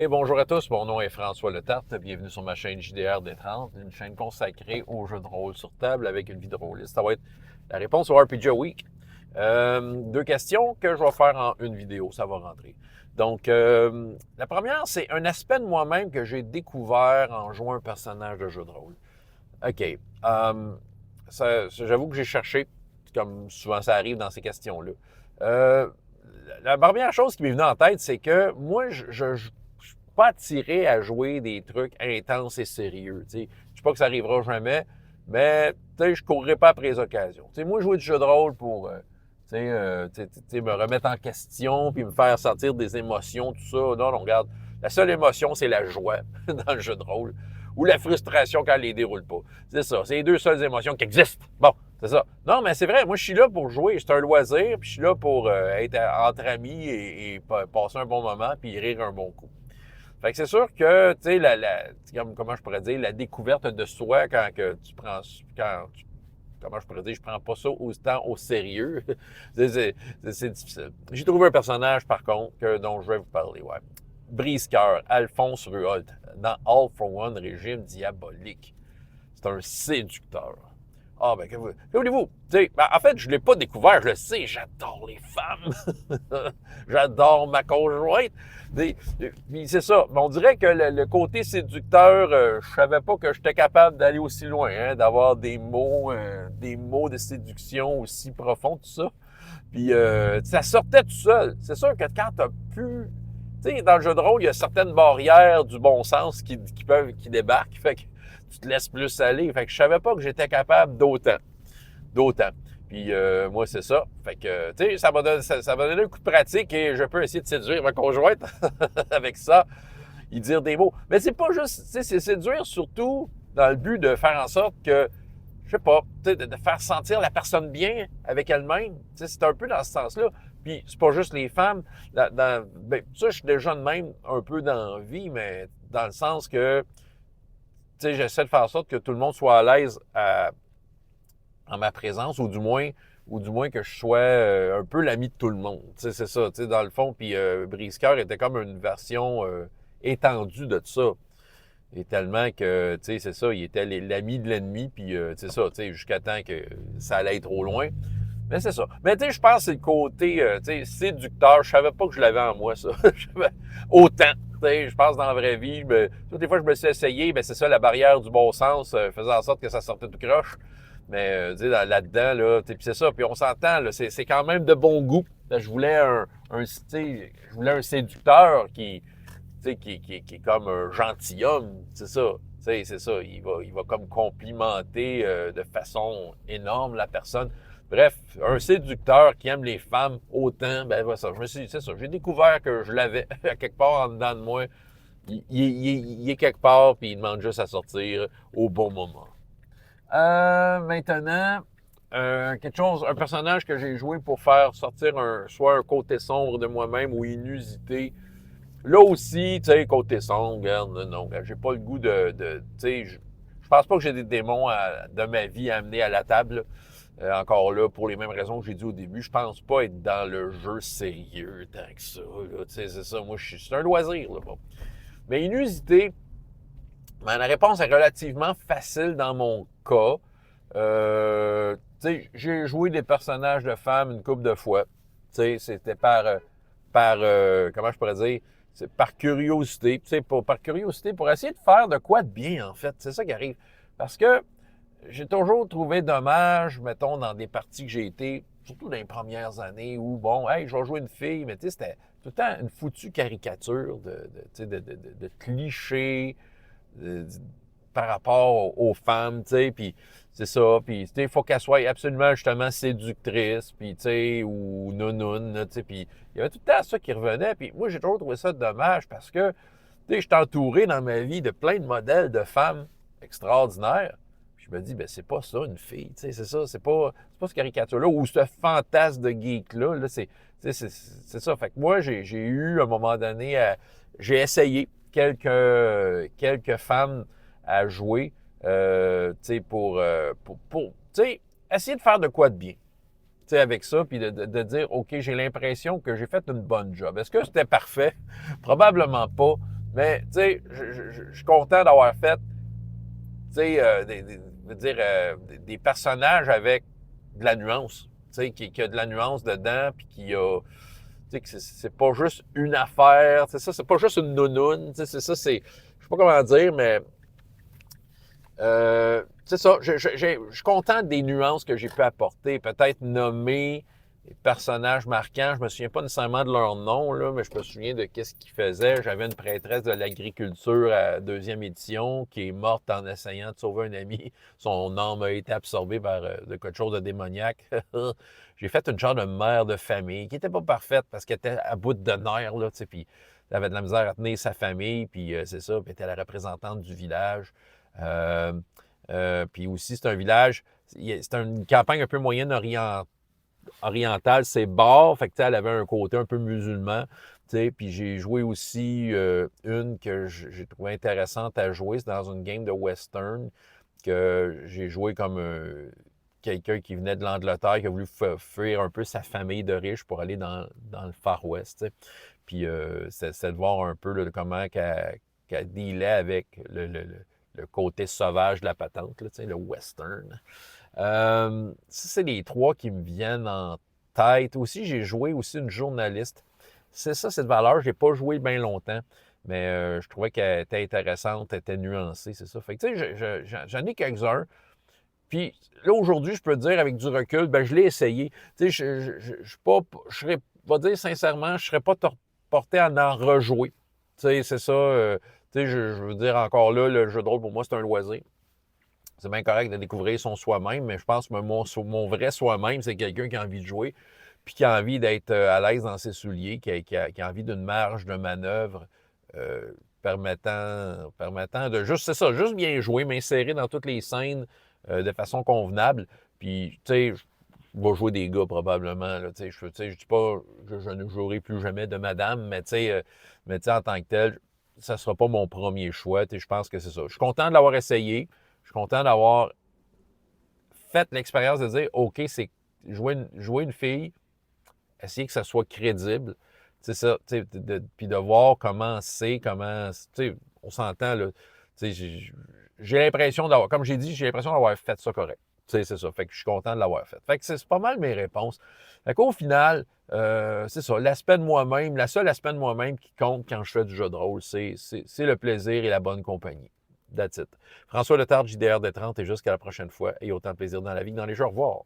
Et bonjour à tous, mon nom est François Letarte, bienvenue sur ma chaîne JDR Détente, une chaîne consacrée aux jeux de rôle sur table avec une vie de rôliste. Ça va être la réponse au RPG Week. Deux questions que je vais faire en une vidéo, ça va rentrer. Donc, la première, c'est un aspect de moi-même que j'ai découvert en jouant un personnage de jeu de rôle. OK. J'avoue que j'ai cherché, comme souvent ça arrive dans ces questions-là. Euh, la première chose qui m'est venue en tête, c'est que moi, je suis pas attiré à jouer des trucs intenses et sérieux. Je ne dis pas que ça arrivera jamais, mais je ne courrai pas après les occasions. Moi, jouer du jeu de rôle pour me remettre en question puis me faire sentir des émotions, tout ça. Non, non, regarde. La seule émotion, c'est la joie dans le jeu de rôle ou la frustration quand elle les déroule pas. C'est ça. C'est les deux seules émotions qui existent. Bon, c'est ça. Non, mais c'est vrai, moi, je suis là pour jouer. C'est un loisir, puis je suis là pour être entre amis et passer un bon moment, puis rire un bon coup. Fait que c'est sûr que, tu sais, comment je pourrais dire, la découverte de soi quand que tu prends, comment je pourrais dire, je prends pas ça autant au sérieux. C'est difficile. J'ai trouvé un personnage, par contre, dont je vais vous parler, ouais. Brise-cœur, Alphonse Ruolt, dans All for One, régime diabolique. C'est un séducteur. Ah, ben, que voulez-vous? En fait, je ne l'ai pas découvert, je le sais, j'adore les femmes. J'adore ma conjointe. Puis c'est ça. Mais on dirait que le côté séducteur, je savais pas que j'étais capable d'aller aussi loin, hein, d'avoir des mots de séduction aussi profonds, tout ça. Puis ça sortait tout seul. C'est sûr que quand tu as pu. Tu sais, dans le jeu de rôle, il y a certaines barrières du bon sens qui débarquent. Fait que tu te laisses plus aller. Fait que je savais pas que j'étais capable d'autant. D'autant. Puis moi, c'est ça. Fait que, tu sais, ça m'a donné un coup de pratique et je peux essayer de séduire ma conjointe avec ça, y dire des mots. Mais c'est pas juste, tu sais, c'est séduire surtout dans le but de faire en sorte que, je sais pas, tu sais, de faire sentir la personne bien avec elle-même. Tu sais, c'est un peu dans ce sens-là. Puis c'est pas juste les femmes. Ben, ça, je suis déjà de même un peu dans la vie, mais dans le sens que, tu sais, j'essaie de faire en sorte que tout le monde soit à l'aise en ma présence, ou du moins que je sois un peu l'ami de tout le monde. Tu sais, c'est ça, tu sais, dans le fond. Puis Brise-Cœur était comme une version étendue de ça. Et tellement que, tu sais, c'est ça, il était l'ami de l'ennemi, puis c'est ça, tu sais, jusqu'à temps que ça allait être trop loin. Mais c'est ça. Mais tu sais, je pense que c'est le côté, tu sais, séducteur. Je savais pas que je l'avais en moi, ça. Autant. Tu sais, je pense dans la vraie vie, toutes les fois que je me suis essayé, ben c'est ça, la barrière du bon sens faisait en sorte que ça sortait tout croche. Mais, tu sais, là-dedans, là, puis c'est ça. Puis on s'entend, là, c'est quand même de bon goût. Je voulais tu sais, je voulais un séducteur qui est comme un gentilhomme, c'est ça. Tu sais, c'est ça. Il va comme complimenter de façon énorme la personne. Bref, un séducteur qui aime les femmes autant, ben voilà ça. C'est ça. J'ai découvert que je l'avais à quelque part en dedans de moi. Il est quelque part, puis il demande juste à sortir au bon moment. Maintenant, un personnage que j'ai joué pour faire sortir soit un côté sombre de moi-même ou inusité. Là aussi, tu sais, côté sombre, regarde, non, j'ai pas le goût tu sais, je pense pas que j'ai des démons de ma vie à amener à la table. Encore là, pour les mêmes raisons que j'ai dit au début, je pense pas être dans le jeu sérieux tant que ça. Tu sais, c'est ça, moi, c'est un loisir, là, bon. Mais inusité, ben, la réponse est relativement facile dans mon cas. Tu sais, j'ai joué des personnages de femmes une couple de fois. Tu sais, c'était comment je pourrais dire, c'est par curiosité. Tu sais, par curiosité, pour essayer de faire de quoi de bien, en fait. C'est ça qui arrive. Parce que j'ai toujours trouvé dommage, mettons, dans des parties que j'ai été, surtout dans les premières années, où, bon, hey, je vais jouer une fille, mais tu sais, c'était tout le temps une foutue caricature de clichés euh, par rapport aux femmes, tu sais, puis c'est ça, puis tu sais, il faut qu'elle soit absolument, justement, séductrice, puis tu sais, ou nounoune, tu sais, puis il y avait tout le temps ça qui revenait, puis moi, j'ai toujours trouvé ça dommage, parce que, tu sais, je suis entouré dans ma vie de plein de modèles de femmes extraordinaires. Je me dis, ben c'est pas ça une fille, tu sais, c'est ça, c'est pas ce caricature-là, ou ce fantasme de geek-là, là, c'est ça. Fait que moi, j'ai eu, à un moment donné, j'ai essayé quelques femmes à jouer, tu sais, tu sais, essayer de faire de quoi de bien, tu sais, avec ça, puis de dire, OK, j'ai l'impression que j'ai fait une bonne job. Est-ce que c'était parfait? Probablement pas, Mais, tu sais, je suis content d'avoir fait, tu sais, des personnages avec de la nuance. Tu sais, qui a de la nuance dedans, puis qui a. Tu sais, que c'est pas juste une affaire. Tu sais, ça, c'est pas juste une nounoune. Tu sais, c'est ça, c'est. Je sais pas comment dire, mais c'est ça, je suis content des nuances que j'ai pu apporter. Peut-être nommer les personnages marquants. Je me souviens pas nécessairement de leur nom, là, mais je me souviens de qu'est-ce qu'ils faisaient. J'avais une prêtresse de l'agriculture à deuxième édition qui est morte en essayant de sauver un ami. Son âme a été absorbée par de quelque chose de démoniaque. J'ai fait une genre de mère de famille qui était pas parfaite parce qu'elle était à bout de nerfs, là, tu sais, puis elle avait de la misère à tenir sa famille, puis c'est ça, puis elle était la représentante du village. Euh, puis aussi, c'est un village, c'est une campagne un peu moyenne orientale, c'est bar, fait que elle avait un côté un peu musulman. Puis j'ai joué aussi une que j'ai trouvé intéressante à jouer, c'est dans une game de western que j'ai joué comme quelqu'un qui venait de l'Angleterre, qui a voulu fuir un peu sa famille de riches pour aller dans le Far West. T'sais. Puis c'est de voir un peu là, comment qu'elle dealait avec le côté sauvage de la patente, là, le western. Ça, c'est les trois qui me viennent en tête. Aussi, j'ai joué aussi une journaliste. C'est ça, cette valeur. Je n'ai pas joué bien longtemps, mais je trouvais qu'elle était intéressante, elle était nuancée, c'est ça. Fait que, tu sais, j'en ai quelques-uns. Puis là, aujourd'hui, je peux te dire avec du recul, ben, je l'ai essayé. Tu sais, je suis pas, je serais, va dire sincèrement, je serais pas porté à en rejouer. Tu sais, c'est ça. Tu sais, je veux dire encore là, le jeu de rôle, pour moi, c'est un loisir. C'est bien correct de découvrir son soi-même, mais je pense que mon vrai soi-même, c'est quelqu'un qui a envie de jouer, puis qui a envie d'être à l'aise dans ses souliers, qui a envie d'une marge de manœuvre euh, permettant de juste, c'est ça, juste bien jouer, m'insérer dans toutes les scènes de façon convenable. Puis, tu sais, je vais jouer des gars probablement. Là, tu sais, je dis pas je ne jouerai plus jamais de madame, mais tu sais, en tant que tel, ça ne sera pas mon premier choix. Je pense que c'est ça. Je suis content de l'avoir essayé. Je suis content d'avoir fait l'expérience de dire OK, c'est jouer une fille, essayer que ça soit crédible. C'est ça, puis de voir comment c'est, comment. On s'entend, là. J'ai l'impression d'avoir, comme j'ai dit, j'ai l'impression d'avoir fait ça correct. C'est ça. Fait que je suis content de l'avoir fait. Fait que c'est pas mal mes réponses. Fait qu'au final, c'est ça. L'aspect de moi-même, la seule aspect de moi-même qui compte quand je fais du jeu de rôle, c'est le plaisir et la bonne compagnie. That's it. François Letard, JDR de 30, et jusqu'à la prochaine fois. Et autant de plaisir dans la vie que dans les jeux. Au revoir.